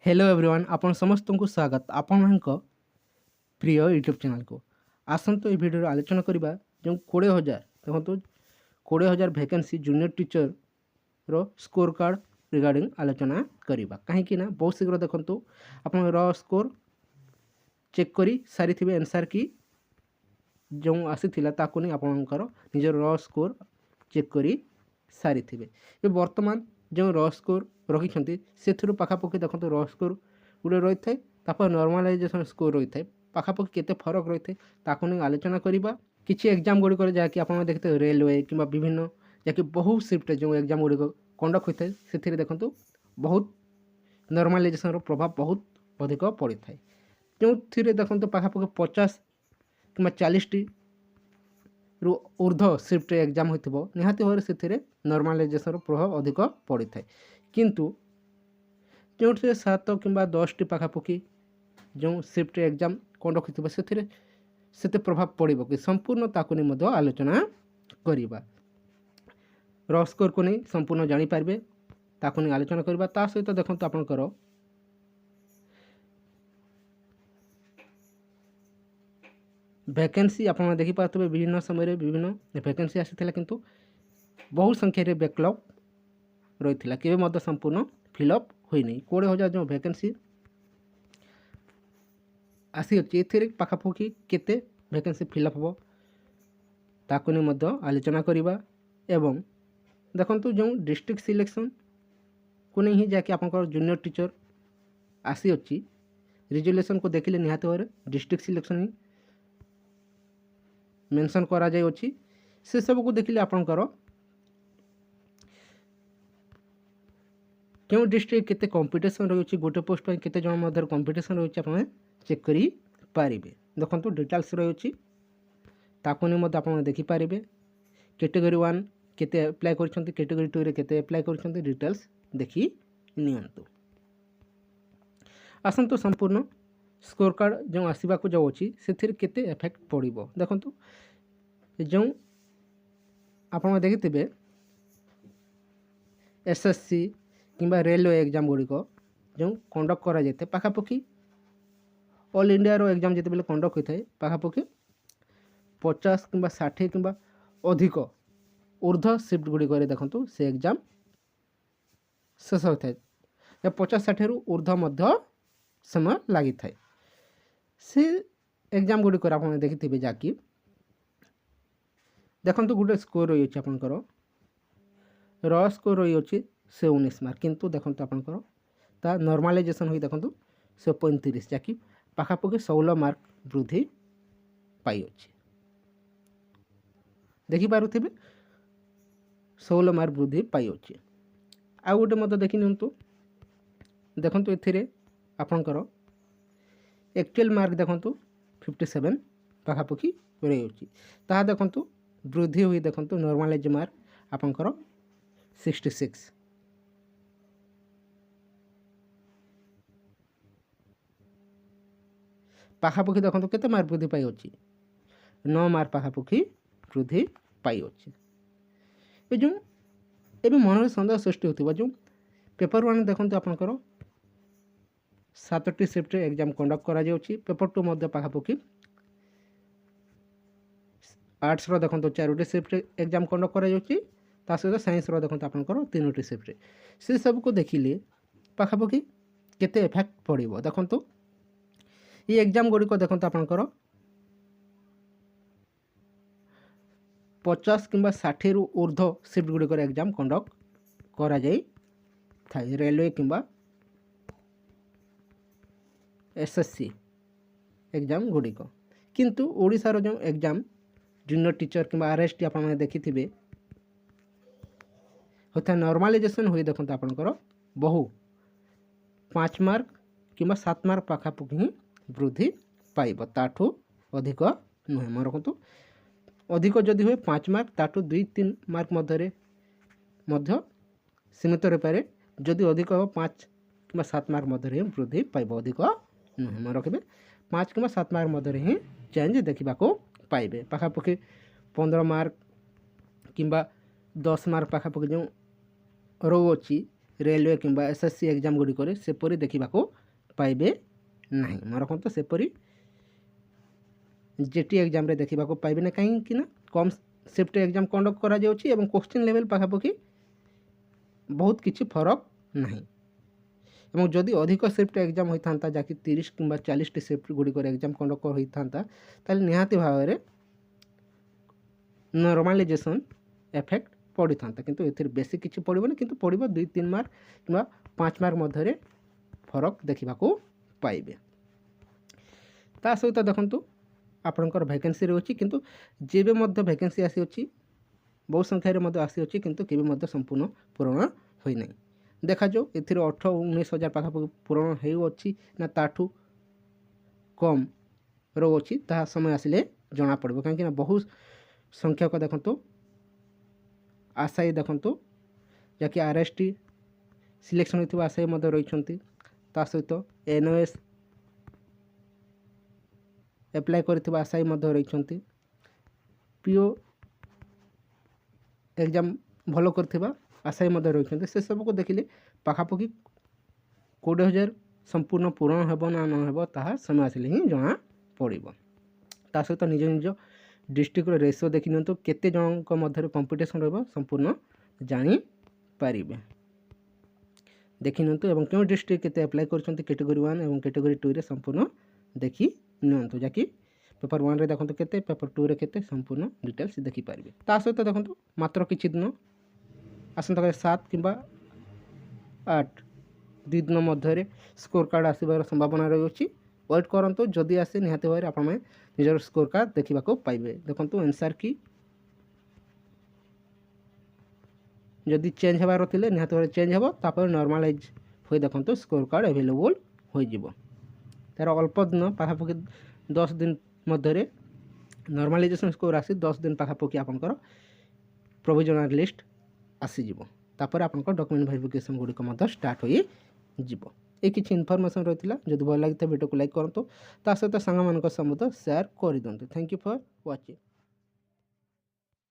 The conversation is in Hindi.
हेलो एवरीवन आपण समस्त को स्वागत आपण प्रिय यूट्यूब चैनल को आसतु भिडियो आलोचना करवा जो 20,000 देखो 20,000 वैकेंसी जूनियर टीचर रो स्कोर कार्ड रिगार्डिंग आलोचना करवा कहीं बहुत शीघ्र देखो आप स्कोर चेक कर सारी थे एनसर की जो आसी आपणकर निजर र स्कोर चेक कर सारी थे बर्तमान जो र स्कोर रखिंट से पाखापाखि देखो र स्कोर गोटे रही है नॉर्मलाइजेशन स्कोर रही है पाखापाखि केते फरक रही है ताकू नहीं आलोचना करवा किसी एग्जाम गुड़िक जहाँकि आप देखते रेलवे कि विभिन्न जहाँकि बहुत शिफ्ट जो एग्जाम गुड़िक कंडक्ट होता है से देखो बहुत नॉर्मलाइजेशन प्रभाव बहुत अधिक पड़ी था जो थी देखो पाखापाखि 50 कि 40 रु ऊर्ध्व शिफ्ट एग्जाम हो निहाती भाव से नॉर्मलाइजेशन प्रभाव अधिक पड़ी था किंतु जो 7 कि 10 टी पाखापाखि जो शिफ्ट एग्जाम कंडक्ट हो से प्रभाव पड़ो कि संपूर्ण ताकू नहीं आलोचना करवा र स्कोर को नहीं संपूर्ण जानीपारे ताकू नहीं आलोचना करवा ता सहित देखो आपंकर वैकेंसी आप देखिपे विभिन्न समय विभिन्न वैकेंसी आसी किंतु बहुत संख्यार बैकलॉग रही है संपूर्ण फिलअप होनी 20,000 जो वैकेंसी आसी अच्छी ए पाखापाखि केते वैकेंसी फिलअप हम ताकू नहीं आलोचना करवा एवं देखो जो डिस्ट्रिक्ट सिलेक्शन को नहीं जहाँकि आप जूनियर टीचर आसी अच्छी रिजोल्यूशन को देखिले निहाती भाव डिस्ट्रिक्ट सिलेक्शन ही मेंशन करा जाय अछि से सब को देखिले आपनकर क्यों डिस्ट्रिक्ट केते कंपटीशन रही गोटे पोस्ट पर केते जन मध्य कंपटीशन रही आप चेक करी पारिबे देखंतु डिटेल्स रही अछि ताकू नि मध्य आप देखि पारिबे कैटेगरी 1 केते अप्लाई करछंती कैटेगरी 2 रे केते अप्लाई करछंती डिटेल्स देखि नियंतु आसंतु संपूर्ण स्कोर कार्ड जो आसवा को जाऊँ से केते इफेक्ट पड़ो देखो जो आप देखिथे एसएससी किंबा रेलवे एग्जाम गुड़िक जो कंडक्ट करा जाए पाखापाखि ऑल इंडिया रो एग्जाम जिते बेले कंडक्ट होता है पाखापाखि 50 कि 60 कि अधिक ऊर्ध्व शिफ्ट गुड़िक देखो से एग्जाम शेष होता है 50-60 रु ऊर्ध्व समय लगी था से एग्जाम गुड़िक आप देखिथे जहाँकि देखो गोटे स्कोर रही है आपंकर र स्कोर रही है 19 मार्क किंतु देखो आपंकर ता नॉर्मलाइजेशन हुई देखो 35 जहाँकि पाखापाखि 16 मार्क वृद्धि पाई अच्छे देखिपे 16 मार्क वृद्धि पाई अच्छे आ गोटे मत देखी नियंतु देखो ए आपंकर एक्चुअल मार्क देखो 57 पाखापाखि रही है देखो वृद्धि हुई देखो नॉर्मलाइज मार्क आपंकर 66 पाखापाखि देखो केते मार्क वृद्धि पाई अच्छी 9 मार्क पाखापाखि वृद्धि पाई अच्छे ये जो ए मन सन्देह सृष्टि होता जो पेपर 1 देखो आपंकर 7टी शिफ्ट एग्जाम कंडक्ट करा जाउछि पेपर 2 मध्य पाखापाखि आर्ट्स रो देखो 4टी शिफ्ट एग्जाम कंडक्ट करा जाउछि ता सहित साइंस रो देखो आपनकर 3टी शिफ्ट से सब को देखिले पाखापाखि केते इफेक्ट पड़ो देखो ये एग्जाम गुड़िक देखो आपनकर 50 कि 60 रु ऊर्ध्व शिफ्ट गुड़िक एग्जाम कंडक्ट करा जाई था रेलवे किंबा एसएससी एग्जाम गुड़िक किंतु ओडिशार जो एग्जाम जूनियर टीचर कि आरएसटी आप देखिथे होता नॉर्मलाइजेशन हुई देखो आपंकर बहु 5 मार्क कि 7 मार्क पाखापाखि ही वृद्धि पाइब ताठू अधिक नुहे मन रखु अधिक जदि हुए 5 मार्क ताठू 2-3 मार्क मध्य सीमित रही पारे जदि अधिक हो 5 कि 7 मार्क मध्य वृद्धि पाइब अधिक नुहे मन रखिए 5 कि 7 मार्क मध्य ही चेंज देखा पाइबे पाखापाखि 15 मार्क कि 10 मार्क पाखापाखि जो रो अच्छी रेलवे किंबा एसएससी एग्जाम गुड़िक सेपरी देखा पाइबे ना मन रखते सेपरी जेटी एग्जाम रे देखा पाइबे ना कहीं कम शिफ्ट एग्जाम कंडक्ट करा जाउछि एवं क्वेश्चन लेवल पाखापाखि बहुत किछि फरक नहीं एवं जदि अधिक शिफ्ट एग्जाम होता जहाँकि 30 किंबा 40 टी शिफ्ट गुड़िक एग्जाम कंडक्ट होता ताले निहाती भाव में नॉर्मलाइजेशन इफेक्ट पड़ी था किंतु एथिर बेसी किछि पड़िबो किंतु पड़िबो 2-3 मार्क किंबा 5 मार्क मध्य फरक देखा पाइबे। ता सहित देखंतु आपणकर वैकेंसी रही किंतु जेबे मध्य वैकेंसी आसी अछि बहुत संख्यार मध्य आसी अछि किंतु केबे मध्य संपूर्ण पूरण होई नै देखा जो एथिर 18-19 हजार पाखापाखि पूरण हो अच्छी ना ताठू कम रो अच्छी ता समय आसिले जना पड़ो कहीं बहुत संख्यक देखंतु आशायी देखंतु जहाँकि आरएसटी सिलेक्शन होता आशायी मध्य रही सहित एनओएस एप्लाय करथिबा आशायी मध्य रही पीओ एग्जाम भल करथिबा आशायी मध्य रही से सब को देखिले पाखापाखि 20,000 संपूर्ण पूरण हेब ना न हेब ताहा समय आसिले ही जना पड़िबो। ता सहित निज निज डिस्ट्रिक्ट रेशियो देखि नियंतु केते जनक मध्य कंपटीशन रहबो संपूर्ण जानी पारिबे देखि नियंतु एवं क्यों डिस्ट्रिक्ट केते अप्लाई करछंती कैटेगरी 1 एवं कैटेगरी 2 रे संपूर्ण देखि नियंतु जाकि पेपर 1 रे देखंतु केते पेपर 2 रे केते संपूर्ण डिटेल्स देखि पारिबे। ता सहित देखंतु मात्र किछि दिन आसंता 7 किंबा 8 2 दिन मध्य स्कोर कार्ड आसबार संभावना रही अछि वेट करंतु जदि आसे निहाती भाव आपण में निजर स्कोर कार्ड देखा पाइबे। देखंतु आंसर की जदि चेंज होबार थिले निहाती भाव चेंज हेबो तापर नॉर्मलाइज होई देखंतु स्कोर कार्ड अवेलेबल होई जिवो तार अल्प दिन पाखापाखि 10 दिन मध्य नॉर्मलाइजेशन स्कोर आसी 10 दिन पाखापाखि आपनकर प्रोविजनल लिस्ट आसी जिवो तापर आपनकर डॉक्यूमेंट वेरिफिकेशन गुड़िक मध्य स्टार्ट होई जिवो। ये किसी इनफॉरमेशन रही है जब भल लगी वीडियो को लाइक करंतु ता सहित सांग मान सहित शेयर कर दिंतु। Thank you for watching.